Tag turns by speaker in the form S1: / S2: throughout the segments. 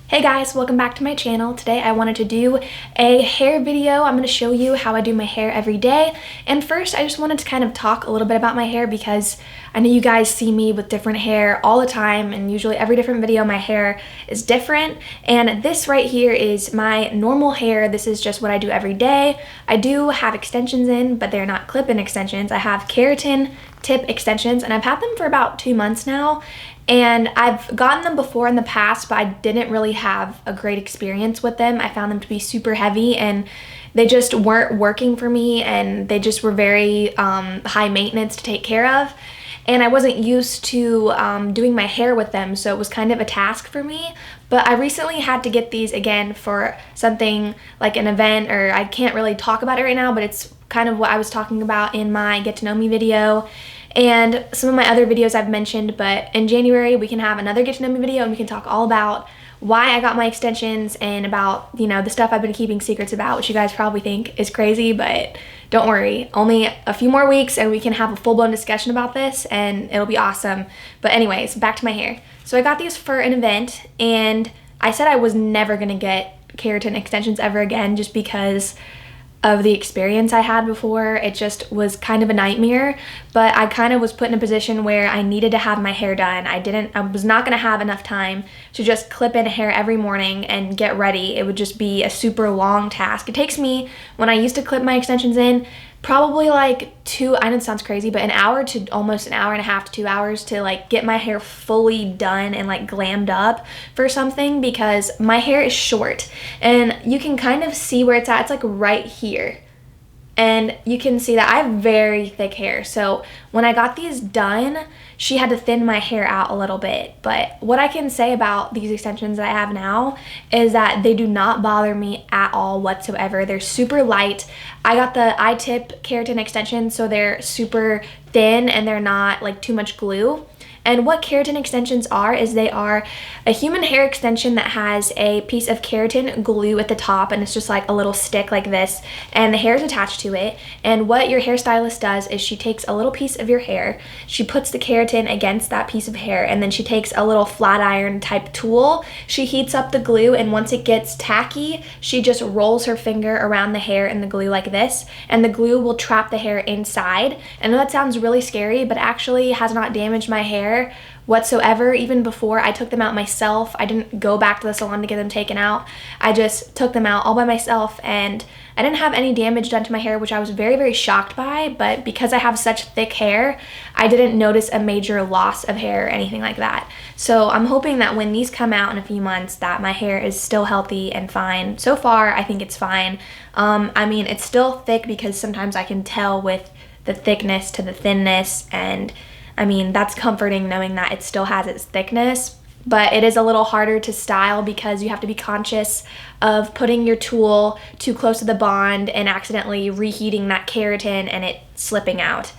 S1: Hey guys, welcome back to my channel. Today I wanted to do a hair video. I'm going to show you how I do my hair every day. And first I just wanted to kind of talk a little bit about my hair because I know you guys see me with different hair all the time, and usually every different video my hair is different. And this right here is my normal hair. This is just what I do every day. I do have extensions in, but they're not clip-in extensions. I have keratin tip extensions and I've had them for about 2 months now. And I've gotten them before in the past, but I didn't really have a great experience with them. I found them to be super heavy and they just weren't working for me, and they just were very high maintenance to take care of. And I wasn't used to doing my hair with them, so it was kind of a task for me. But I recently had to get these again for something like an event, or I can't really talk about it right now, but it's kind of what I was talking about in my Get to Know Me video and some of my other videos I've mentioned. But in January we can have another Get to Know Me video and we can talk all about why I got my extensions and about, you know, the stuff I've been keeping secrets about, which you guys probably think is crazy, but don't worry, only a few more weeks and we can have a full-blown discussion about this and it'll be awesome. But anyways, back to my hair. So I got these for an event, and I said I was never gonna get keratin extensions ever again just because of the experience I had before. It just was kind of a nightmare, but I kind of was put in a position where I needed to have my hair done. I was not gonna have enough time to just clip in hair every morning and get ready. It would just be a super long task. It takes me, when I used to clip my extensions in, probably like I know it sounds crazy, but an hour to almost an hour and a half to 2 hours to like get my hair fully done and like glammed up for something, because my hair is short and you can kind of see where it's at. It's like right here. And you can see that I have very thick hair. So when I got these done, she had to thin my hair out a little bit. But what I can say about these extensions that I have now is that they do not bother me at all whatsoever. They're super light. I got the I-tip keratin extensions, so they're super thin and they're not like too much glue. And what keratin extensions are is they are a human hair extension that has a piece of keratin glue at the top, and it's just like a little stick like this, and the hair is attached to it. And what your hairstylist does is she takes a little piece of your hair, she puts the keratin against that piece of hair, and then she takes a little flat iron type tool, she heats up the glue, and once it gets tacky, she just rolls her finger around the hair in the glue like this, and the glue will trap the hair inside. I know that sounds really scary, but actually has not damaged my hair whatsoever. Even before I took them out myself, I didn't go back to the salon to get them taken out. I just took them out all by myself, and I didn't have any damage done to my hair, which I was very, very shocked by. But because I have such thick hair, I didn't notice a major loss of hair or anything like that. So I'm hoping that when these come out in a few months that my hair is still healthy and fine. So far, I think it's fine. I mean, it's still thick because sometimes I can tell with the thickness to the thinness, and I mean, that's comforting knowing that it still has its thickness, but it is a little harder to style because you have to be conscious of putting your tool too close to the bond and accidentally reheating that keratin and it slipping out.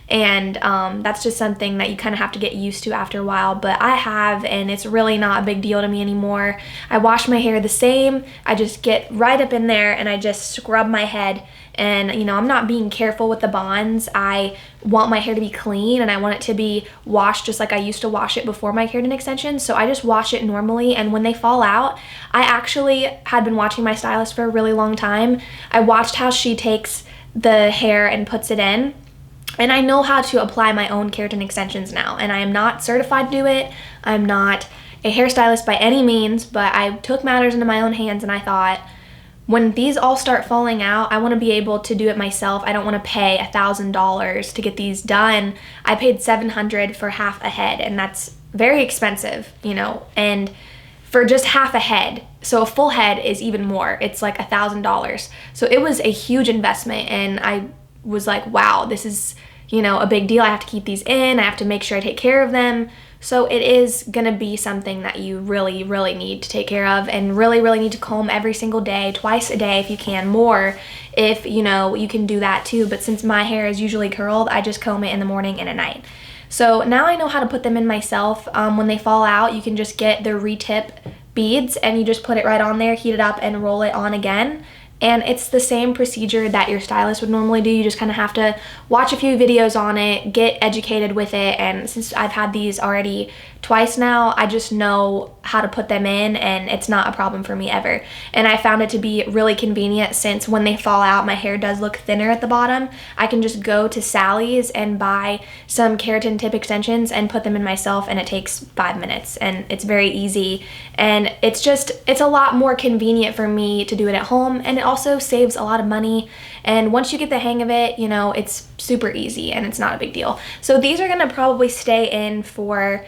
S1: And that's just something that you kind of have to get used to after a while, but I have, and it's really not a big deal to me anymore. I wash my hair the same. I just get right up in there and I just scrub my head. And you know, I'm not being careful with the bonds. I want my hair to be clean and I want it to be washed just like I used to wash it before my keratin extensions. So I just wash it normally, and when they fall out, I actually had been watching my stylist for a really long time. I watched how she takes the hair and puts it in, and I know how to apply my own keratin extensions now. And I am not certified to do it. I'm not a hairstylist by any means, but I took matters into my own hands and I thought, when these all start falling out, I want to be able to do it myself. I don't want to pay $1,000 to get these done. I paid $700 for half a head, and that's very expensive, you know, and for just half a head. So a full head is even more. It's like $1,000. So it was a huge investment, and I was like, wow, this is, you know, a big deal. I have to keep these in. I have to make sure I take care of them. So it is gonna be something that you really, really need to take care of, and really, really need to comb every single day, twice a day if you can, more if, you know, you can do that too. But since my hair is usually curled, I just comb it in the morning and at night. So now I know how to put them in myself. When they fall out, you can just get the retip beads and you just put it right on there, heat it up and roll it on again. And it's the same procedure that your stylist would normally do. You just kind of have to watch a few videos on it, get educated with it, and since I've had these already twice now, I just know how to put them in, and it's not a problem for me ever. And I found it to be really convenient, since when they fall out, my hair does look thinner at the bottom. I can just go to Sally's and buy some keratin tip extensions and put them in myself, and it takes 5 minutes, and it's very easy. And it's a lot more convenient for me to do it at home, and it also saves a lot of money. And once you get the hang of it, you know, it's super easy and it's not a big deal. So these are gonna probably stay in for,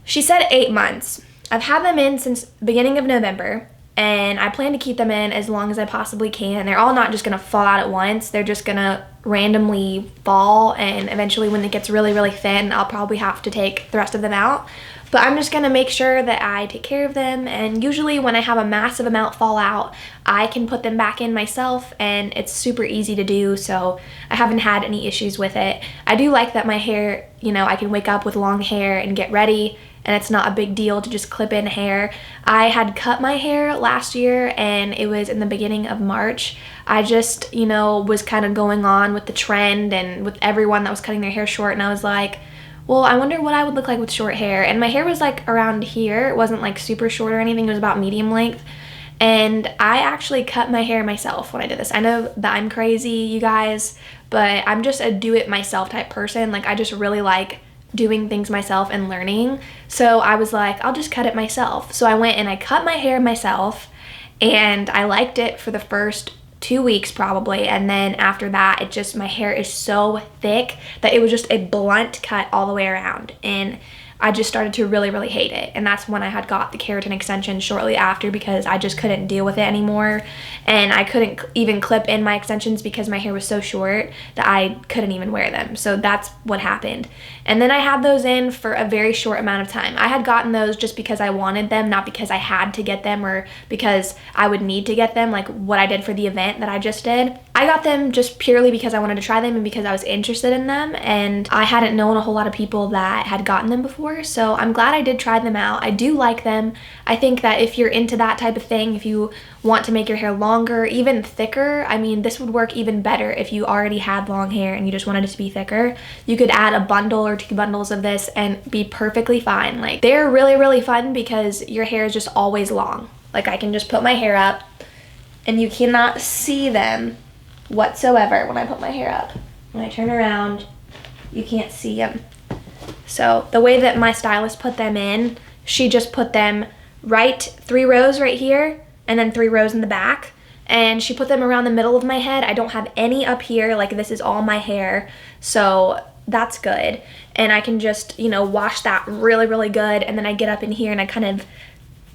S1: she said 8 months. I've had them in since beginning of November, and I plan to keep them in as long as I possibly can. They're all not just gonna fall out at once. They're just gonna randomly fall, and eventually when it gets really, really thin, I'll probably have to take the rest of them out. But I'm just gonna make sure that I take care of them, and usually when I have a massive amount fall out, I can put them back in myself, and it's super easy to do, so I haven't had any issues with it. I do like that my hair, you know, I can wake up with long hair and get ready, and it's not a big deal to just clip in hair. I had cut my hair last year, and it was in the beginning of March. I just, you know, was kind of going on with the trend and with everyone that was cutting their hair short, and I was like, well, I wonder what I would look like with short hair. And my hair was like around here. It wasn't like super short or anything. It was about medium length. And I actually cut my hair myself when I did this. I know that I'm crazy, you guys, but I'm just a do-it-myself type person. Like, I just really like doing things myself and learning. So I was like, I'll just cut it myself. So I went and I cut my hair myself, and I liked it for the first 2 weeks probably, and then after that, it just, my hair is so thick that it was just a blunt cut all the way around, and I just started to really, really hate it. And that's when I had got the keratin extension shortly after, because I just couldn't deal with it anymore, and I couldn't even clip in my extensions because my hair was so short that I couldn't even wear them. So that's what happened. And then I had those in for a very short amount of time. I had gotten those just because I wanted them, not because I had to get them or because I would need to get them, like what I did for the event that I just did. I got them just purely because I wanted to try them and because I was interested in them, and I hadn't known a whole lot of people that had gotten them before, so I'm glad I did try them out. I do like them. I think that if you're into that type of thing, if you want to make your hair longer, even thicker, I mean, this would work even better if you already had long hair and you just wanted it to be thicker. You could add a bundle or 2 bundles of this and be perfectly fine. Like, they're really, really fun because your hair is just always long. Like, I can just put my hair up and you cannot see them whatsoever when I put my hair up. When I turn around, you can't see them. So the way that my stylist put them in, she just put them right 3 rows right here and then 3 rows in the back, and she put them around the middle of my head. I don't have any up here, like this is all my hair, so that's good. And I can just, you know, wash that really, really good, and then I get up in here and I kind of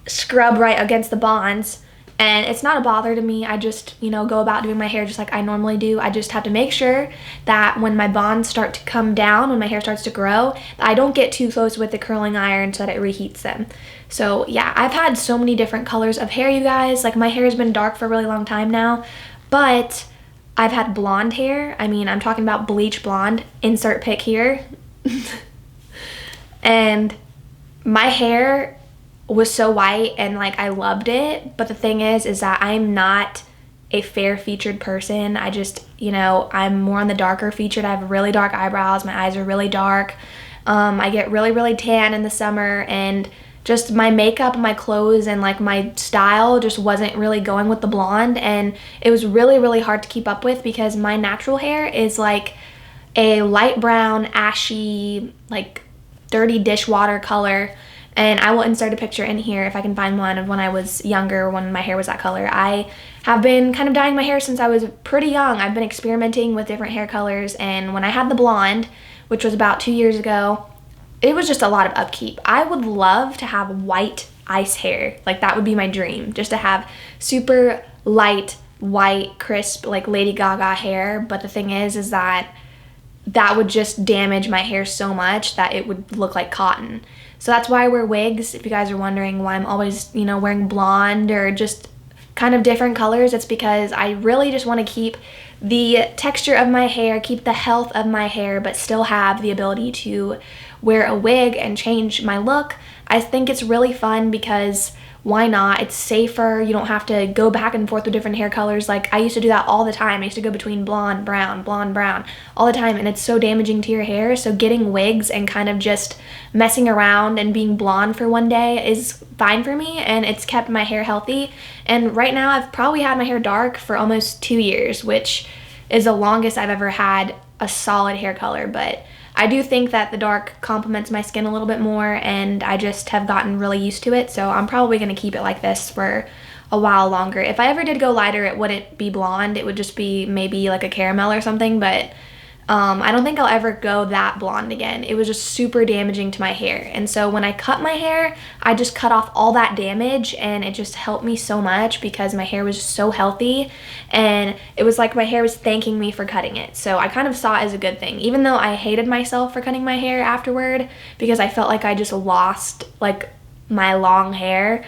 S1: scrub right against the bonds, and it's not a bother to me. I just, you know, go about doing my hair just like I normally do. I just have to make sure that when my bonds start to come down, when my hair starts to grow, that I don't get too close with the curling iron so that it reheats them. So yeah, I've had so many different colors of hair, you guys. Like, my hair has been dark for a really long time now, but I've had blonde hair. I mean, I'm talking about bleach blonde, insert pic here. And my hair was so white and like I loved it, but the thing is that I'm not a fair featured person. I just, you know, I'm more on the darker featured. I have really dark eyebrows, my eyes are really dark. I get really, really tan in the summer, and just my makeup and my clothes and like my style just wasn't really going with the blonde, and it was really, really hard to keep up with because my natural hair is like a light brown, ashy, like dirty dishwater color. And I will insert a picture in here if I can find one of when I was younger, when my hair was that color. I have been kind of dyeing my hair since I was pretty young. I've been experimenting with different hair colors, and when I had the blonde, which was about 2 years ago, it was just a lot of upkeep. I would love to have white ice hair. Like, that would be my dream, just to have super light, white, crisp, like Lady Gaga hair. But the thing is that would just damage my hair so much that it would look like cotton. So that's why I wear wigs. If you guys are wondering why I'm always, you know, wearing blonde or just kind of different colors, it's because I really just want to keep the texture of my hair, keep the health of my hair, but still have the ability to wear a wig and change my look. I think it's really fun because why not? It's safer. You don't have to go back and forth with different hair colors. Like, I used to do that all the time. I used to go between blonde, brown all the time, and it's so damaging to your hair. So getting wigs and kind of just messing around and being blonde for one day is fine for me, and it's kept my hair healthy. And right now I've probably had my hair dark for almost 2 years, which is the longest I've ever had a solid hair color. But I do think that the dark complements my skin a little bit more, and I just have gotten really used to it. So I'm probably going to keep it like this for a while longer. If I ever did go lighter, it wouldn't be blonde. It would just be maybe like a caramel or something, but I don't think I'll ever go that blonde again. It was just super damaging to my hair. And so when I cut my hair, I just cut off all that damage, and it just helped me so much because my hair was just so healthy, and it was like my hair was thanking me for cutting it. So I kind of saw it as a good thing, even though I hated myself for cutting my hair afterward because I felt like I just lost like my long hair.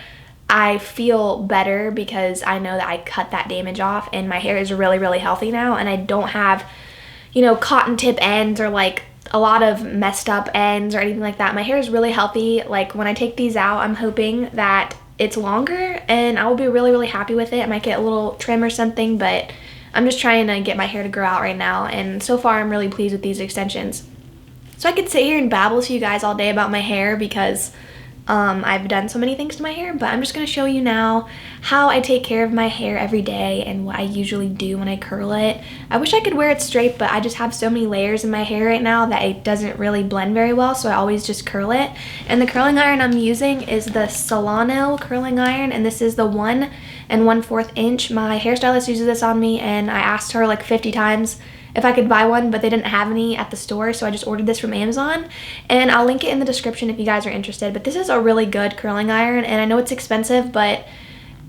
S1: I feel better because I know that I cut that damage off, and my hair is really, really healthy now, and I don't have, you know, cotton tip ends or like a lot of messed up ends or anything like that. My hair is really healthy. Like, when I take these out, I'm hoping that it's longer and I will be really, really happy with it. I might get a little trim or something, but I'm just trying to get my hair to grow out right now, and so far I'm really pleased with these extensions. So I could sit here and babble to you guys all day about my hair because I've done so many things to my hair, but I'm just going to show you now how I take care of my hair every day and what I usually do when I curl it. I wish I could wear it straight, but I just have so many layers in my hair right now that it doesn't really blend very well, so I always just curl it. And the curling iron I'm using is the Solano curling iron, and this is the 1 1/4 inch. My hairstylist uses this on me, and I asked her like 50 times if I could buy one, but they didn't have any at the store, so I just ordered this from Amazon, and I'll link it in the description if you guys are interested. But this is a really good curling iron, and I know it's expensive, but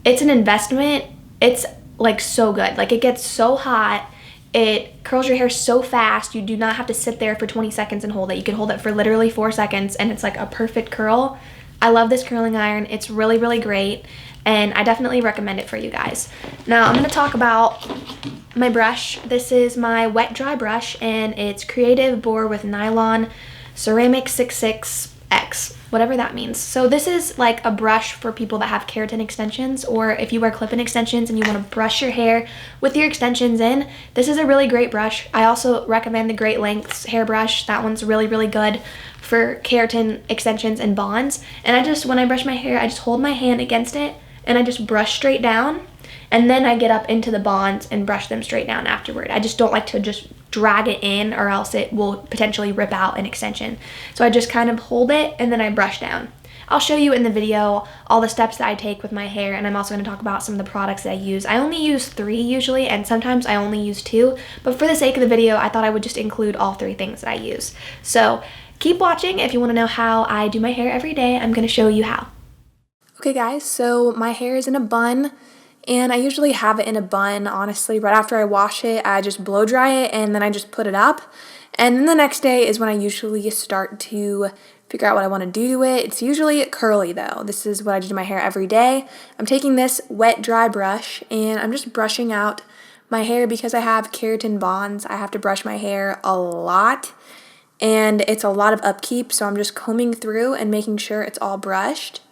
S1: it's an investment. It's like so good. Like, it gets so hot, it curls your hair so fast. You do not have to sit there for 20 seconds and hold it. You can hold it for literally 4 seconds, and it's like a perfect curl. I love this curling iron. It's really, really great, and I definitely recommend it for you guys. Now I'm going to talk about my brush. This is my wet dry brush, and it's Creative Boar with Nylon Ceramic 66X, whatever that means. So this is like a brush for people that have keratin extensions, or if you wear clip-in extensions and you want to brush your hair with your extensions in. This is a really great brush. I also recommend the Great Lengths hairbrush. That one's really, really good for keratin extensions and bonds. And I just, when I brush my hair, I just hold my hand against it and I just brush straight down, and then I get up into the bonds and brush them straight down afterward. I just don't like to just drag it in, or else it will potentially rip out an extension. So I just kind of hold it and then I brush down. I'll show you in the video all the steps that I take with my hair, and I'm also going to talk about some of the products that I use. I only use 3 usually, and sometimes I only use 2, but for the sake of the video, I thought I would just include all 3 things that I use. So keep watching if you want to know how I do my hair every day. I'm going to show you how. Okay guys, so my hair is in a bun, and I usually have it in a bun, honestly. Right after I wash it, I just blow dry it, and then I just put it up. And then the next day is when I usually start to figure out what I want to do to it. It's usually curly though. This is what I do to my hair every day. I'm taking this wet dry brush, and I'm just brushing out my hair because I have keratin bonds. I have to brush my hair a lot, and it's a lot of upkeep, so I'm just combing through and making sure it's all brushed.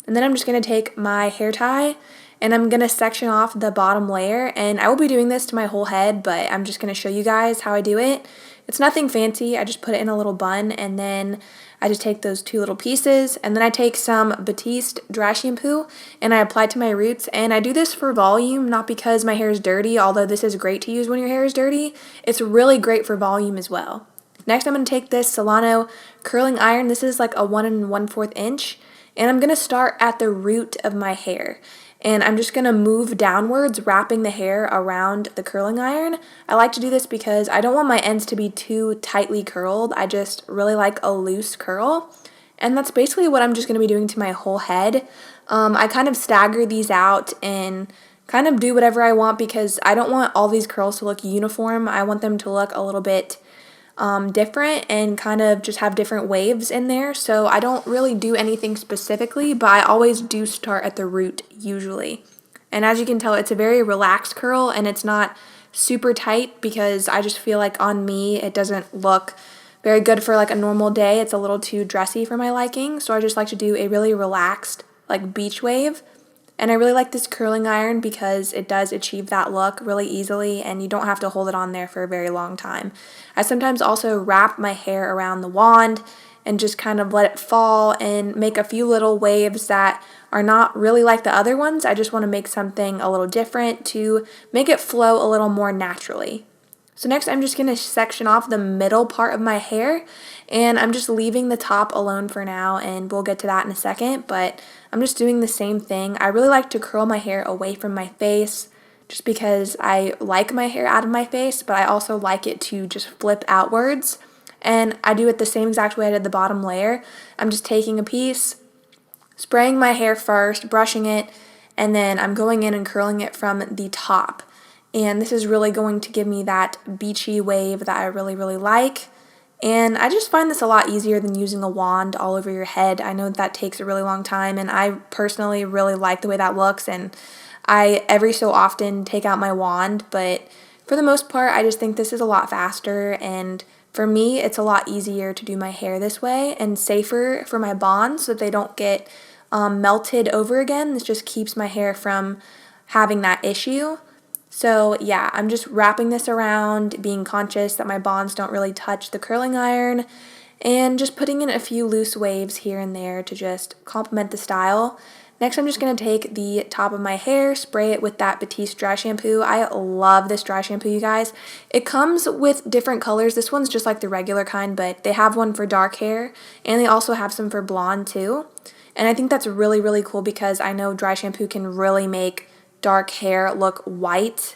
S1: And then I'm just going to take my hair tie, and I'm going to section off the bottom layer, and I will be doing this to my whole head, but I'm just going to show you guys how I do it. It's nothing fancy. I just put it in a little bun, and then I just take those 2 little pieces, and then I take some Batiste dry shampoo, and I apply it to my roots. And I do this for volume, not because my hair is dirty, although this is great to use when your hair is dirty. It's really great for volume as well. Next, I'm going to take this Solano curling iron. This is like a 1 1/4 inch. And I'm going to start at the root of my hair, and I'm just going to move downwards, wrapping the hair around the curling iron. I like to do this because I don't want my ends to be too tightly curled. I just really like a loose curl, and that's basically what I'm just going to be doing to my whole head. I kind of stagger these out and kind of do whatever I want because I don't want all these curls to look uniform. I want them to look a little bit different and kind of just have different waves in there. So I don't really do anything specifically, but I always do start at the root usually. And as you can tell, it's a very relaxed curl, and it's not super tight because I just feel like on me it doesn't look very good for like a normal day. It's a little too dressy for my liking, so I just like to do a really relaxed like beach wave. And I really like this curling iron because it does achieve that look really easily and you don't have to hold it on there for a very long time. I sometimes also wrap my hair around the wand and just kind of let it fall and make a few little waves that are not really like the other ones. I just want to make something a little different to make it flow a little more naturally. So next I'm just going to section off the middle part of my hair, and I'm just leaving the top alone for now, and we'll get to that in a second, but I'm just doing the same thing. I really like to curl my hair away from my face just because I like my hair out of my face, but I also like it to just flip outwards, and I do it the same exact way I did the bottom layer. I'm just taking a piece, spraying my hair first, brushing it, and then I'm going in and curling it from the top. And this is really going to give me that beachy wave that I really, really like. And I just find this a lot easier than using a wand all over your head. I know that takes a really long time, and I personally really like the way that looks, and I every so often take out my wand, but for the most part I just think this is a lot faster, and for me it's a lot easier to do my hair this way and safer for my bonds so that they don't get melted over again. This just keeps my hair from having that issue. So yeah, I'm just wrapping this around, being conscious that my bonds don't really touch the curling iron, and just putting in a few loose waves here and there to just complement the style. Next, I'm just going to take the top of my hair, spray it with that Batiste dry shampoo. I love this dry shampoo, you guys. It comes with different colors. This one's just like the regular kind, but they have one for dark hair, and they also have some for blonde too. And I think that's really, really cool because I know dry shampoo can really make dark hair look white,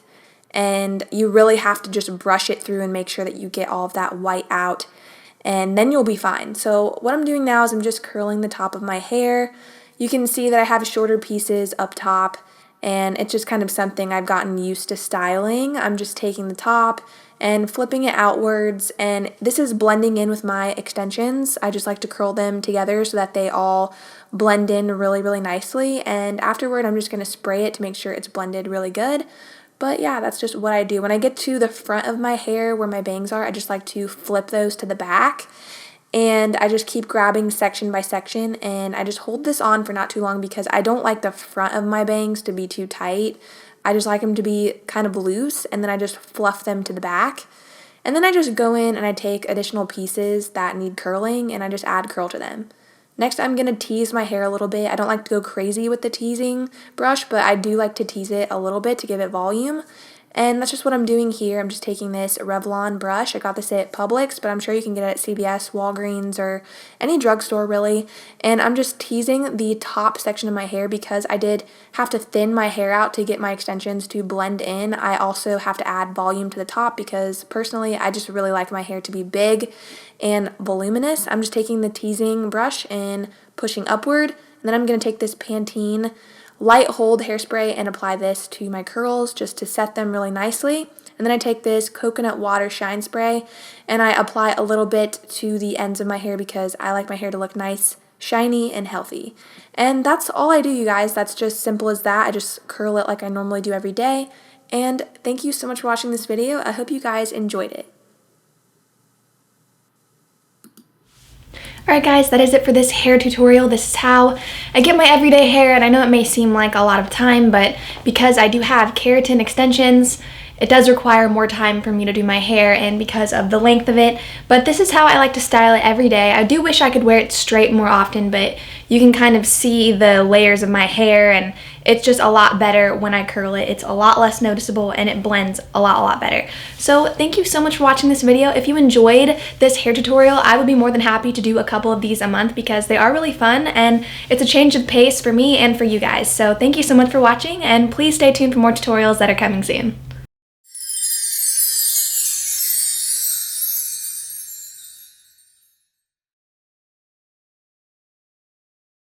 S1: and you really have to just brush it through and make sure that you get all of that white out, and then you'll be fine. So what I'm doing now is I'm just curling the top of my hair. You can see that I have shorter pieces up top, and it's just kind of something I've gotten used to styling. I'm just taking the top and flipping it outwards, and this is blending in with my extensions. I just like to curl them together so that they all blend in really, really nicely, and afterward I'm just going to spray it to make sure it's blended really good. But yeah, that's just what I do. When I get to the front of my hair where my bangs are, I just like to flip those to the back, and I just keep grabbing section by section, and I just hold this on for not too long because I don't like the front of my bangs to be too tight. I just like them to be kind of loose, and then I just fluff them to the back. And then I just go in and I take additional pieces that need curling, and I just add curl to them. Next, I'm going to tease my hair a little bit. I don't like to go crazy with the teasing brush, but I do like to tease it a little bit to give it volume. And that's just what I'm doing here. I'm just taking this Revlon brush. I got this at Publix, but I'm sure you can get it at CVS, Walgreens, or any drugstore really. And I'm just teasing the top section of my hair because I did have to thin my hair out to get my extensions to blend in. I also have to add volume to the top because personally I just really like my hair to be big and voluminous. I'm just taking the teasing brush and pushing upward. And then I'm going to take this Pantene light hold hairspray and apply this to my curls just to set them really nicely. And then I take this coconut water shine spray and I apply a little bit to the ends of my hair because I like my hair to look nice, shiny, and healthy. And that's all I do, you guys. That's just simple as that. I just curl it like I normally do every day. And thank you so much for watching this video. I hope you guys enjoyed it. Alright guys, that is it for this hair tutorial. This is how I get my everyday hair, and I know it may seem like a lot of time, but because I do have keratin extensions, it does require more time for me to do my hair and because of the length of it, but this is how I like to style it every day. I do wish I could wear it straight more often, but you can kind of see the layers of my hair, and it's just a lot better when I curl it. It's a lot less noticeable and it blends a lot better. So thank you so much for watching this video. If you enjoyed this hair tutorial, I would be more than happy to do a couple of these a month because they are really fun and it's a change of pace for me and for you guys. So thank you so much for watching, and please stay tuned for more tutorials that are coming soon.